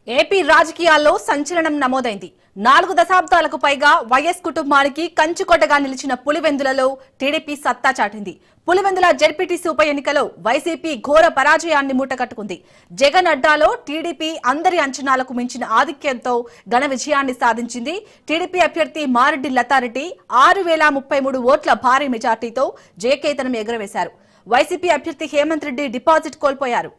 AP రాజకీయాల్లో సంచలనం నమోదైంది. 4 దశాబ్దాలకు పైగా వైఎస్ కుటుంబానికి కంచుకొట్టగా నిలిచిన పులివెందులలో టీడీపీ సత్తా చాటింది. పులివెందుల జెడ్పీటీసీ ఉప ఎన్నికలో వైసీపీ ఘోర పరాజయాన్ని మూటకట్టుకుంది. జగన్ అడ్డాలో టీడీపీ అందరి అంచనాలకు మించిన ఆధిక్యంతో ఘన విజయాన్ని సాధించింది. టీడీపీ అభ్యర్థి మారెడ్డి లతారెడ్డి 6033 ఓట్ల భారీ మెజార్టీతో జయకేతనం ఎగురవేశారు. వైసీపీ అభ్యర్థి హేమంత్ రెడ్డి డిపాజిట్ కోల్పోయారు.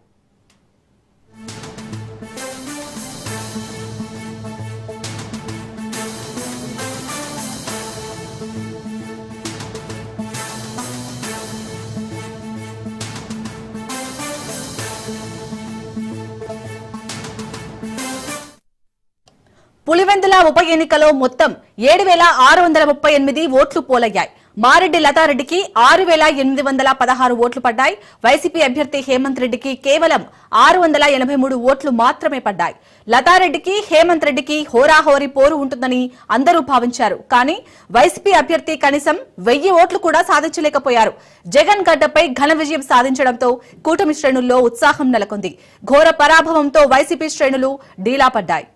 పులివెందుల ఉప ఎన్నికలో మొత్తం 7638 ఓట్లు పోలయ్యాయి. మారెడ్డి లతారెడ్డికి 6816 ఓట్లు పడ్డాయి. వైసీపీ అభ్యర్థి హేమంత్ రెడ్డికి కేవలం 683 ఓట్లు మాత్రమే పడ్డాయి. లతారెడ్డికి హేమంత్ రెడ్డికి హోరాహోరీ పోరు ఉంటుందని అందరూ భావించారు. కానీ వైసీపీ అభ్యర్థి కనీసం 1000 ఓట్లు కూడా సాధించలేకపోయారు. జగన్ గడ్డపై ఘన విజయం సాధించడంతో కూటమి శ్రేణుల్లో ఉత్సాహం నెలకొంది. ఘోర పరాభవంతో వైసీపీ శ్రేణులు డీలా పడ్డాయి.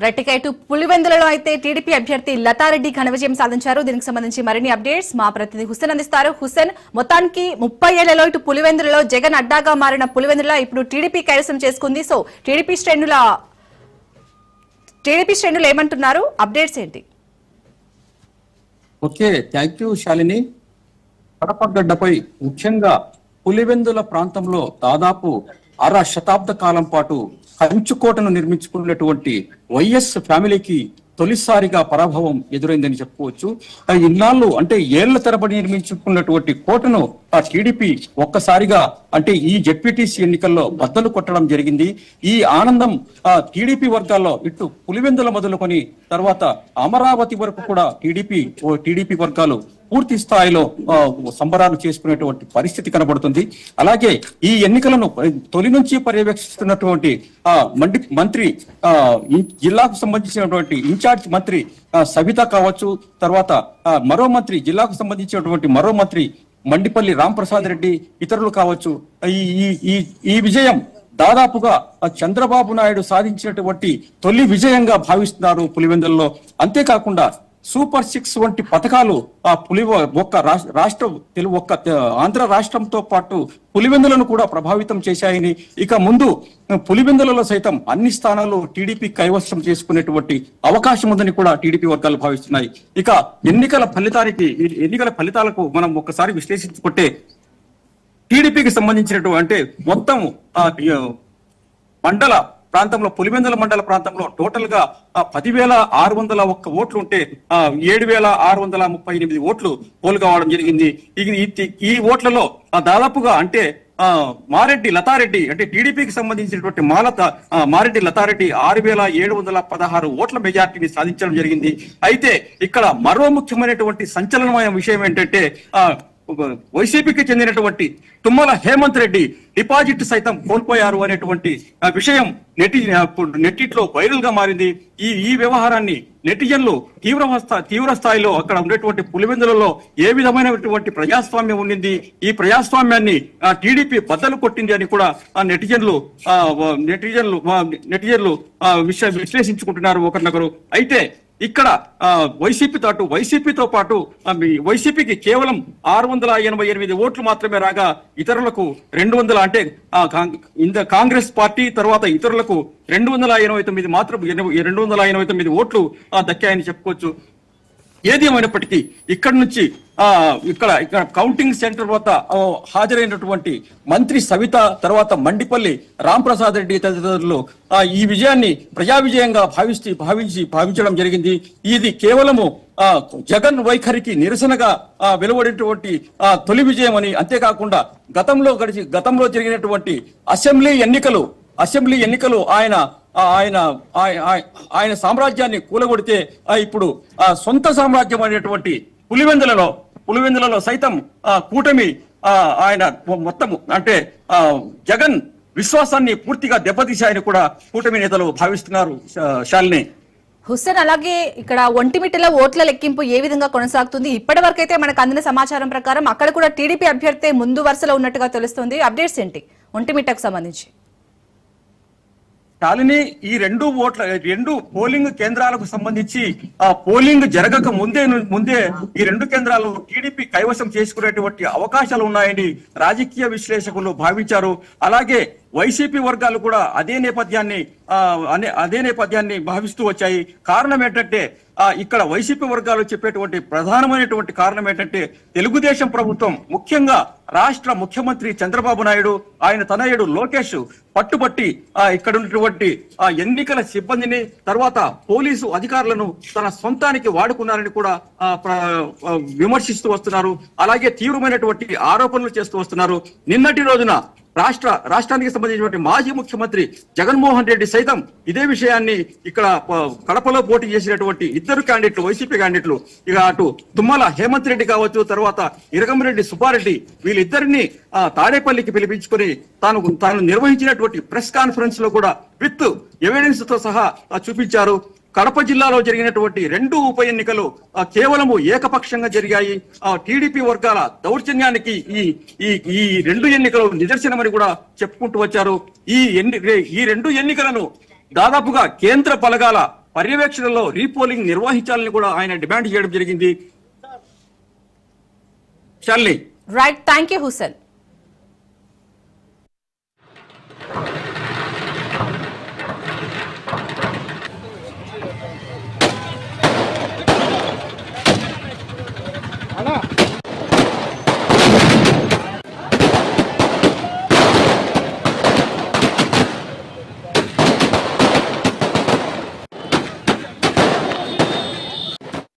రెట్టికైటు పులివెందులలో అయితే టీడీపీ అభ్యర్థి లతారెడ్డి ఘన విజయం సాధించారు. దీనికి సంబంధించి మరిన్ని అప్డేట్స్ మా ప్రతినిధి హుస్సేన్ అందిస్తారు. హుస్సేన్, మొత్తానికి 30 ఏళ్లలో ఇటు పులివెందులలో జగన్ అడ్డాగా మారిన పులివెందుల ఇప్పుడు టీడీపీ కైవసం చేసుకుంది. సో టీడీపీ శ్రేణులు ఏమంటున్నారు? అప్డేట్స్ ఏంటి? Okay, thank you Shalini. కడపగడ్డపై ముఖ్యంగా పులివెందుల ప్రాంతంలో దాదాపు 1/2 శతాబ్ద కాలం పాటు కంచుకోటను నిర్మించుకున్నటువంటి వైఎస్ ఫ్యామిలీకి తొలిసారిగా పరాభవం ఎదురైందని చెప్పుకోవచ్చు. ఇన్నాళ్ళు అంటే ఏళ్ల తరబడి నిర్మించుకున్నటువంటి కోటను ఆ టీడీపీ ఒక్కసారిగా అంటే ఈ జెడ్పీటీసీ ఎన్నికల్లో బద్దలు కొట్టడం జరిగింది. ఈ ఆనందం ఆ టీడీపీ వర్గాల్లో ఇటు పులివెందుల మొదలుకొని తర్వాత అమరావతి వరకు కూడా టీడీపీ వర్గాలు పూర్తి స్థాయిలో సంబరాలు చేసుకునేటువంటి పరిస్థితి కనబడుతుంది. అలాగే ఈ ఎన్నికలను తొలి నుంచి పర్యవేక్షిస్తున్నటువంటి మంత్రి జిల్లాకు సంబంధించినటువంటి ఇన్ఛార్జ్ మంత్రి సవిత కావచ్చు, తర్వాత మరో మంత్రి జిల్లాకు సంబంధించినటువంటి మరో మంత్రి మండిపల్లి రాంప్రసాద్ రెడ్డి, ఇతరులు కావచ్చు. ఈ విజయం దాదాపుగా చంద్రబాబు నాయుడు సాధించినటువంటి తొలి విజయంగా భావిస్తున్నారు పులివెందులలో. అంతేకాకుండా సూపర్ 6 వంటి పథకాలు ఆంధ్ర రాష్ట్రంతో పాటు పులివెందులను కూడా ప్రభావితం చేశాయని, ఇక ముందు పులివెందులలో సైతం అన్ని స్థానాలు టీడీపీ కైవసం చేసుకునేటువంటి అవకాశం ఉందని కూడా టీడీపీ వర్గాలు భావిస్తున్నాయి. ఇక ఎన్నికల ఫలితాలకు మనం ఒక్కసారి విశ్లేషించుకుంటే టీడీపీకి సంబంధించినటువంటి అంటే మొత్తం మండల ప్రాంతంలో పులివెందుల మండల ప్రాంతంలో టోటల్ గా 10,601 ఓట్లు ఉంటే 7,638 ఓట్లు పోలు కావడం జరిగింది. ఈ ఓట్లలో దాదాపుగా అంటే మారెడ్డి లతారెడ్డి అంటే టీడీపీకి సంబంధించినటువంటి మారెడ్డి లతారెడ్డి 6,716 ఓట్ల మెజార్టీని సాధించడం జరిగింది. అయితే ఇక్కడ మరో ముఖ్యమైనటువంటి సంచలనమైన విషయం ఏంటంటే వైసీపీకి చెందినటువంటి తుమ్మల హేమంత్ రెడ్డి డిపాజిట్ సైతం కోల్పోయారు అనేటువంటి విషయం నెట్టిట్లో వైరల్ గా మారింది. ఈ వ్యవహారాన్ని నెటిజన్లు తీవ్ర స్థాయిలో అక్కడ ఉండేటువంటి పులివెందులలో ఏ విధమైనటువంటి ప్రజాస్వామ్యం ఉండింది, ఈ ప్రజాస్వామ్యాన్ని టీడీపీ బద్దలు కొట్టింది అని కూడా నెటిజన్లు విశ్లేషించుకుంటున్నారు ఒకరినొకరు. అయితే ఇక్కడ వైసీపీతో పాటు వైసీపీకి కేవలం 688 ఓట్లు మాత్రమే రాగా ఇతరులకు 200 అంటే కాంగ్రెస్ పార్టీ తర్వాత ఇతరులకు 289 మాత్రం 289 ఓట్లు దక్కాయని చెప్పుకోవచ్చు. ఏది ఏమైనప్పటికీ ఇక్కడ నుంచి ఇక్కడ కౌంటింగ్ సెంటర్ వద్ద హాజరైనటువంటి మంత్రి సవిత తర్వాత మండిపల్లి రాంప్రసాద్ రెడ్డి తదితరులు ఈ విజయాన్ని ప్రజా విజయంగా భావించడం జరిగింది. ఇది కేవలము జగన్ వైఖరికి నిరసనగా వెలువడినటువంటి తొలి విజయం అని, అంతేకాకుండా గతంలో జరిగినటువంటి అసెంబ్లీ ఎన్నికలు ఆయన సామ్రాజ్యాన్ని కూలగొడితే ఇప్పుడు సొంత సామ్రాజ్యం అనేటువంటి పులివెందులలో సైతం కూటమి ఆయన మొత్తం అంటే జగన్ విశ్వాసాన్ని పూర్తిగా దెబ్బతీశాయని కూడా కూటమి నేతలు భావిస్తున్నారు. శాలిని, హుస్సేన్, అలాగే ఇక్కడ ఒంటిమిట్టలో ఓట్ల లెక్కింపు ఏ విధంగా కొనసాగుతుంది? ఇప్పటి వరకైతే మనకు అందిన సమాచారం ప్రకారం అక్కడ కూడా టీడీపీ అభ్యర్థి ముందు వరుసలో ఉన్నట్టుగా తెలుస్తుంది. అప్డేట్స్ ఏంటి ఒంటిమిట్టకు సంబంధించి? శాలిని, ఈ రెండు పోలింగ్ కేంద్రాలకు సంబంధించి పోలింగ్ జరగక ముందే ఈ రెండు కేంద్రాలు టీడీపీ కైవసం చేసుకునేటువంటి అవకాశాలు ఉన్నాయని రాజకీయ విశ్లేషకులు భావించారు. అలాగే వైసీపీ వర్గాలు కూడా అదే నేపథ్యాన్ని భావిస్తూ వచ్చాయి. కారణం ఏంటంటే ఇక్కడ వైసీపీ వర్గాలు చెప్పేటువంటి ప్రధానమైనటువంటి కారణం ఏంటంటే తెలుగుదేశం ప్రభుత్వం, ముఖ్యంగా రాష్ట్ర ముఖ్యమంత్రి చంద్రబాబు నాయుడు, ఆయన తనయుడు లోకేష్ పట్టుబట్టి ఇక్కడ ఉన్నటువంటి ఎన్నికల సిబ్బందిని తర్వాత పోలీసు అధికారులను తన సొంతానికి వాడుకున్నారని కూడా విమర్శిస్తూ వస్తున్నారు. అలాగే తీవ్రమైనటువంటి ఆరోపణలు చేస్తూ వస్తున్నారు. నిన్నటి రోజున రాష్ట్రానికి సంబంధించినటువంటి మాజీ ముఖ్యమంత్రి జగన్మోహన్ రెడ్డి సైతం ఇదే విషయాన్ని ఇక్కడ కడపలో పోటీ చేసినటువంటి ఇద్దరు క్యాండిడేట్లు, వైసీపీ క్యాండిడేట్లు, ఇక అటు తుమ్మల హేమంత్ రెడ్డి కావచ్చు, తర్వాత ఇరగంరెడ్డి సుబ్బారెడ్డి, వీళ్ళిద్దరిని తాడేపల్లికి పిలిపించుకొని తాను నిర్వహించినటువంటి ప్రెస్ కాన్ఫరెన్స్ లో కూడా విత్ ఎవిడెన్స్ తో సహా చూపించారు. కడప జిల్లాలో జరిగినటువంటి రెండు ఉప ఎన్నికలు కేవలము ఏకపక్షంగా జరిగాయి. టీడీపీ వర్గాల దౌర్జన్యానికి ఈ రెండు ఎన్నికలు నిదర్శనమని కూడా చెప్పుకుంటూ వచ్చారు. ఈ రెండు ఎన్నికలను దాదాపుగా కేంద్ర బలగాల పర్యవేక్షణలో రీపోలింగ్ నిర్వహించాలని కూడా ఆయన డిమాండ్ చేయడం జరిగింది. Shalini, right, thank you Hussain. అలా